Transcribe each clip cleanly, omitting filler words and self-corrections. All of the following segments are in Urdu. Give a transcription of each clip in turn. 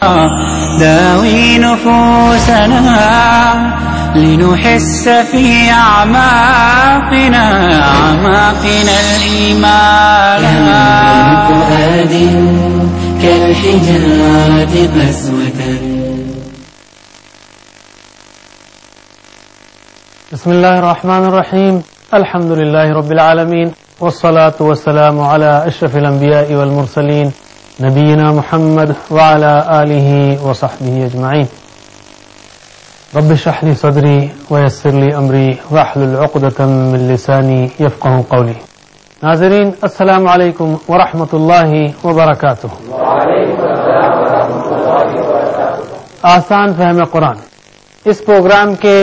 داوي نفوسنا لنحس في أعماقنا الإيمان فؤاد كالحجارة قسوة. بسم الله الرحمن الرحيم. الحمد لله رب العالمين، والصلاة والسلام على أشرف الأنبياء والمرسلين نبينا محمد وعلى آله وصحبه أجمعين. رب اشرح لي صدري ويسر لي أمري واحلل عقدة من لساني يفقهوا قولي. ناظرین السلام علیکم ورحمۃ اللہ وبرکاتہ. آسان فہم قرآن اس پروگرام کے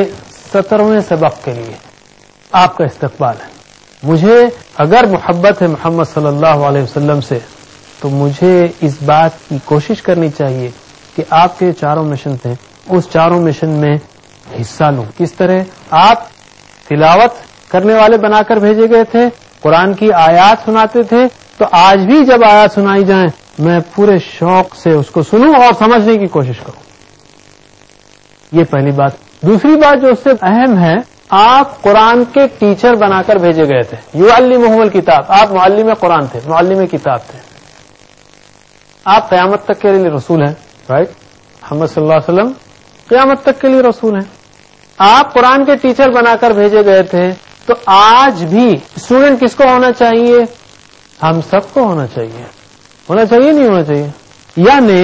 17ویں سبق کے لیے آپ کا استقبال ہے. مجھے اگر محبت ہے محمد صلی اللہ علیہ وسلم سے تو مجھے اس بات کی کوشش کرنی چاہیے کہ آپ کے چاروں مشن تھے اس چاروں مشن میں حصہ لوں. کس طرح آپ تلاوت کرنے والے بنا کر بھیجے گئے تھے، قرآن کی آیات سناتے تھے، تو آج بھی جب آیات سنائی جائیں میں پورے شوق سے اس کو سنوں اور سمجھنے کی کوشش کروں. یہ پہلی بات. دوسری بات جو اس سے اہم ہے، آپ قرآن کے ٹیچر بنا کر بھیجے گئے تھے. یعلمہم الکتاب، آپ معلم قرآن تھے، معلم کتاب تھے. آپ قیامت تک کے لیے رسول ہیں، رائٹ؟ محمد صلی اللہ علیہ وسلم قیامت تک کے لیے رسول ہیں. آپ قرآن کے ٹیچر بنا کر بھیجے گئے تھے، تو آج بھی اسٹوڈنٹ کس کو ہونا چاہیے؟ ہم سب کو ہونا چاہیے. ہونا چاہیے نہیں ہونا چاہیے؟ یعنی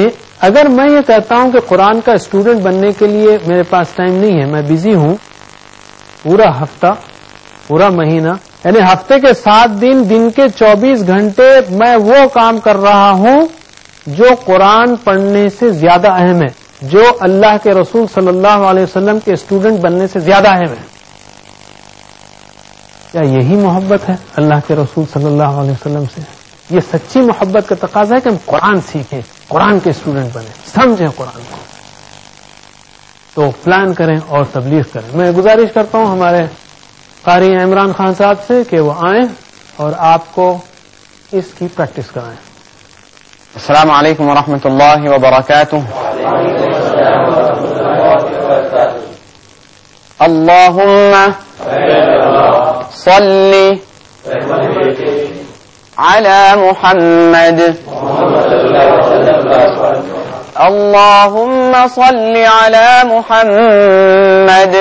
اگر میں یہ کہتا ہوں کہ قرآن کا اسٹوڈنٹ بننے کے لیے میرے پاس ٹائم نہیں ہے، میں بزی ہوں، پورا ہفتہ پورا مہینہ یعنی ہفتے کے 7 دن دن کے 24 گھنٹے میں وہ کام کر رہا ہوں جو قرآن پڑھنے سے زیادہ اہم ہے، جو اللہ کے رسول صلی اللہ علیہ وسلم کے اسٹوڈنٹ بننے سے زیادہ اہم ہے. کیا یہی محبت ہے اللہ کے رسول صلی اللہ علیہ وسلم سے؟ یہ سچی محبت کا تقاضا ہے کہ ہم قرآن سیکھیں، قرآن کے اسٹوڈنٹ بنیں، سمجھیں قرآن کو. تو پلان کریں اور تبلیغ کریں. میں گزارش کرتا ہوں ہمارے قاری عمران خان صاحب سے کہ وہ آئیں اور آپ کو اس کی پریکٹس کرائیں. السلام علیکم ورحمۃ اللہ وبرکاتہ. اللہم صلی علی محمد. اللہم صلی علی محمد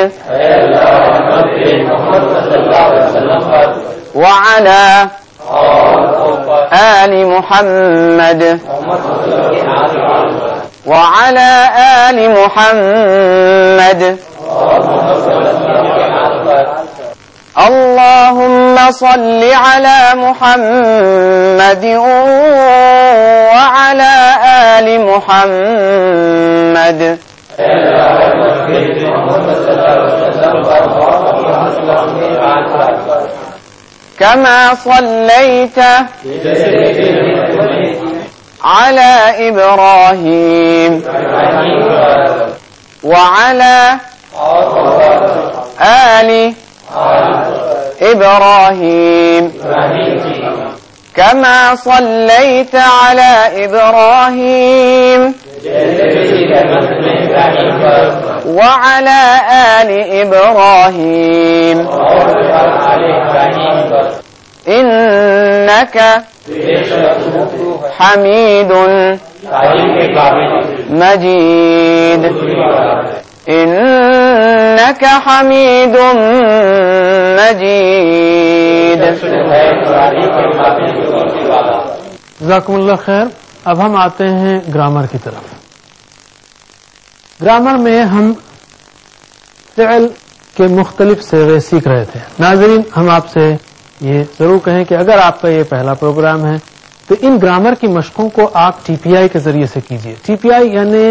وعلی آل محمد وعلى آل محمد. اللهم صل على محمد وعلى آل محمد كما صليت على إبراهيم وعلى آل إبراهيم كما صليت على إبراهيم وعلى آل إبراهيم إنك حميد مجيد. إنك حميد مجيد. جزاکم اللہ خیر. اب ہم آتے ہیں گرامر کی طرف. گرامر میں ہم فعل کے مختلف صیغے سیکھ رہے تھے. ناظرین ہم آپ سے یہ ضرور کہیں کہ اگر آپ کا یہ پہلا پروگرام ہے تو ان گرامر کی مشقوں کو آپ ٹی پی آئی کے ذریعے سے کیجیے. ٹی پی آئی یعنی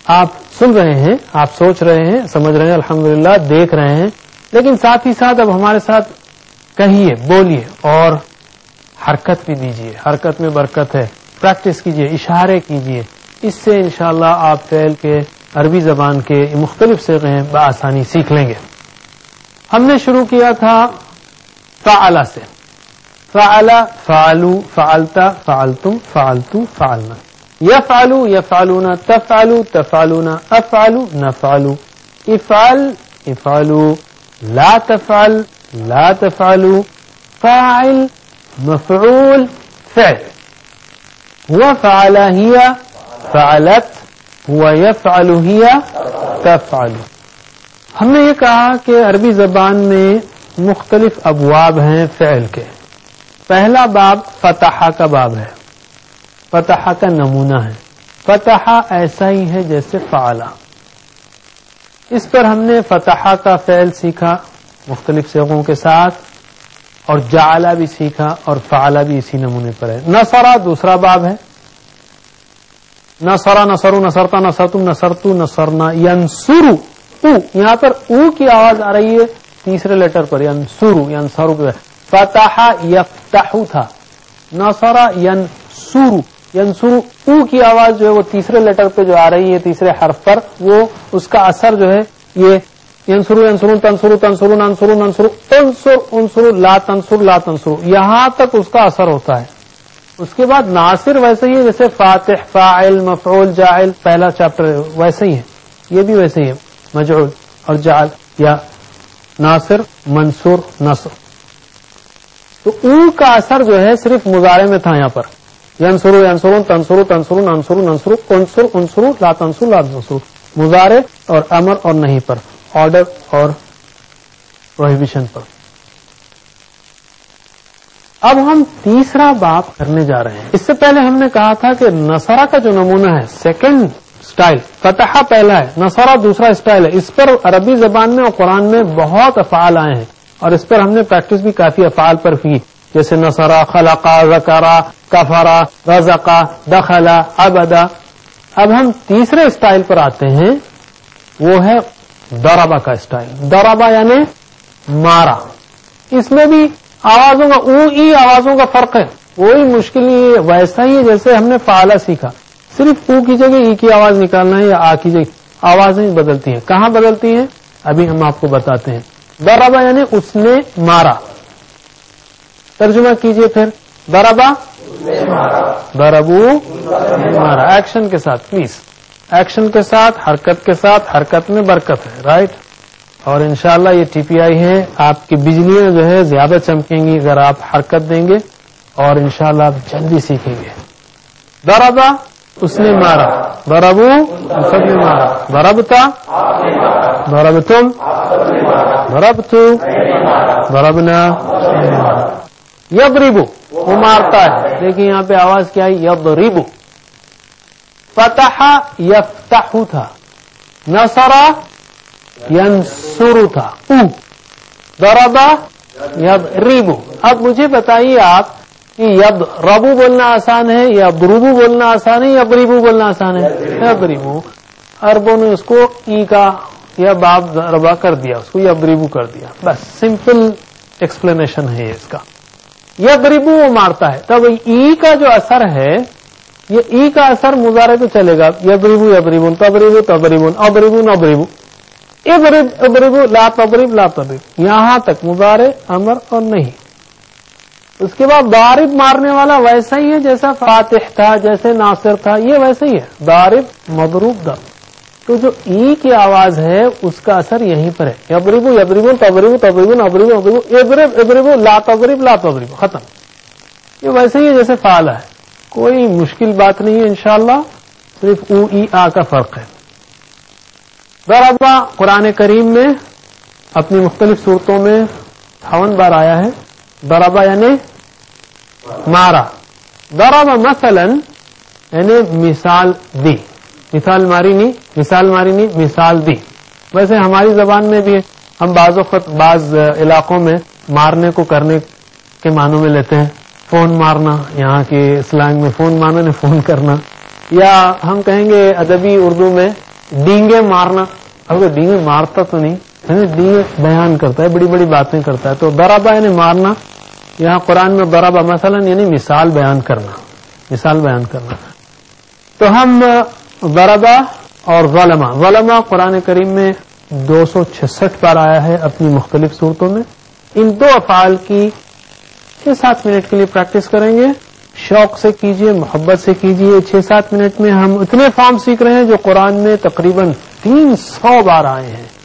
آپ سن رہے ہیں، آپ سوچ رہے ہیں، سمجھ رہے ہیں، الحمدللہ دیکھ رہے ہیں، لیکن ساتھ ہی ساتھ اب ہمارے ساتھ کہیے، بولیے اور حرکت بھی دیجیے. حرکت میں برکت ہے. پریکٹس کیجیے، اشارے کیجیے. اس سے انشاءاللہ آپ فعل کے عربی زبان کے مختلف صیغے بآسانی سیکھ لیں گے. ہم نے شروع کیا تھا فعل سے. فعل، فعلو، فعلتا، فعلتم، فعلتو، فعلنا. یفعلو یفعلون تفعلو تفعلون افعلو نفعلو افعل افعلو لا تفعل لا تفعلو فاعل مفعول فعل هو فعل هي فعلت هو يفعل هي تفعل. ہم نے یہ کہا کہ عربی زبان میں مختلف ابواب ہیں فعل کے. پہلا باب فتح کا باب ہے، فتح کا نمونہ ہے. فتح ایسا ہی ہے جیسے فعلا. اس پر ہم نے فتح کا فعل سیکھا مختلف صیغوں کے ساتھ، اور جعلا بھی سیکھا، اور فعلا بھی اسی نمونے پر ہے. نصرہ دوسرا باب ہے. نصرہ نصرو نصرتا نصرتم نصرتو نصرنا. ینصرو او، یہاں پر او کی آواز آ رہی ہے تیسرے لیٹر پر. ینصرو ینصرو پہ فتح یفتحو تھا. نصرہ ینصرو ینصرو او کی آواز جو ہے وہ تیسرے لیٹر پہ جو آ رہی ہے تیسرے حرف پر، وہ اس کا اثر جو ہے یہ ینصرو ینصرون تنصرو تنصرون انصرو ننصرو انصر انصرو لا تنصر لا تنصرو، یہاں تک اس کا اثر ہوتا ہے. اس کے بعد ناصر ویسے ہی ہے جیسے فاتح فاعل مفعول جاعل پہلا چیپٹر ویسے ہی ہے. یہ بھی ویسے ہی ہے، مجعول اور جعل یا ناصر منصور نصر. تو او کا اثر جو ہے صرف مضارع میں تھا. یہاں پر ینصرو ینصرون تنصرو تنصرون انصرو ننصرو انصر انصرو لا تنصر لا تنصرو، مضارع اور امر اور نہیں پر، آرڈر اور پروہیبیشن پر. اب ہم تیسرا باب کرنے جا رہے ہیں. اس سے پہلے ہم نے کہا تھا کہ نصرہ کا جو نمونہ ہے سیکنڈ سٹائل، فتح پہلا ہے، نصرہ دوسرا سٹائل ہے. اس پر عربی زبان میں اور قرآن میں بہت افعال آئے ہیں، اور اس پر ہم نے پریکٹس بھی کافی افعال پر کی، جیسے نصرہ، خلقہ، ذکرہ، کفرہ، رزقہ، دخلہ، عبدہ. اب ہم تیسرے سٹائل پر آتے ہیں، وہ ہے ضربہ کا سٹائل. ضربہ یعنی مارا. اس میں بھی آوازوں کا او ای آوازوں کا فرق ہے. کوئی مشکل نہیں ہے، ویسا ہی جیسے ہم نے فعلا سیکھا. صرف او کی جگہ ای کی آواز نکالنا ہے یا آ کی جگہ. آوازیں بدلتی ہیں. کہاں بدلتی ہیں ابھی ہم آپ کو بتاتے ہیں. ضربہ یعنی اس نے مارا. ترجمہ کیجئے پھر. ضربہ ضربو مارا. ایکشن کے ساتھ پلیز، ایکشن کے ساتھ، حرکت کے ساتھ. حرکت میں برکت ہے، رائٹ. اور انشاءاللہ یہ ٹی پی آئی ہے، آپ کی بجلیاں جو ہے زیادہ چمکیں گی اگر آپ حرکت دیں گے، اور انشاءاللہ آپ جلدی سیکھیں گے. ضربہ اس نے مارا، ضربو سب نے مارا، ضربتا ضربتم ضربتو ضربنا. یضربو وہ مارتا ہے. دیکھیں یہاں پہ آواز کیا ہے، یضربو. فتح یفتحو تھا، نصرہ ینصرو تھا. ضربہ یضربو. اب مجھے بتائیے آپ کہ یضربو بولنا آسان ہے یا یضربو بولنا آسان ہے یا یضربو بولنا آسان ہے؟ یضربو. عربوں نے اس کو ای کا یا باب ضربہ کر دیا، اس کو یضربو کر دیا. بس سمپل ایکسپلینیشن ہے یہ اس کا. یضربو وہ مارتا ہے. تب ای کا جو اثر ہے، یہ ای کا اثر مضارع پہ چلے گا. یضربو یضربون تضربو تضربون اضربون اضربو اضرب اضربو لا تضرب لا تضرب. یہاں تک مضارع امر اور نہیں. اس کے بعد ضارب مارنے والا ویسا ہی ہے جیسا فاتح تھا، جیسے ناصر تھا، یہ ویسا ہی ہے. ضارب مضروب ضرب. تو جو ای کی آواز ہے اس کا اثر یہیں پر ہے. یضربو یضربون تضربو تضربون اضربو اضربو اضرب اضربو لا تضرب لا تضرب. ختم. یہ ویسے ہی ہے جیسے فعل ہے. کوئی مشکل بات نہیں ہے انشاءاللہ، صرف او ای آ کا فرق ہے. ضربہ قرآن کریم میں اپنی مختلف صورتوں میں 58 بار آیا ہے. ضربہ یعنی مارا. ضربہ مثلا یعنی مثال دی. مثال ماری نہیں، مثال ماری نہیں، مثال دی. ویسے ہماری زبان میں بھی ہم بعض وقت بعض علاقوں میں مارنے کو کرنے کے معنوں میں لیتے ہیں. فون مارنا، یہاں کے سلینگ میں فون مارنا نے فون کرنا. یا ہم کہیں گے ادبی اردو میں ڈینگے مارنا. اب ڈینگے مارتا تو نہیں، ڈینگے بیان کرتا ہے، بڑی بڑی باتیں کرتا ہے. تو ضربہ یعنی مارنا. یہاں قرآن میں ضربہ مثلا یعنی مثال بیان کرنا، مثال بیان کرنا. تو ہم ضربہ اور ظلمہ. ظلمہ قرآن کریم میں 266 بار آیا ہے اپنی مختلف صورتوں میں. ان دو افعال کی 6-7 منٹ کے لیے پریکٹس کریں گے. شوق سے کیجئے، محبت سے کیجئے. 6-7 منٹ میں ہم اتنے فارم سیکھ رہے ہیں جو قرآن میں تقریباً 300 بار آئے ہیں.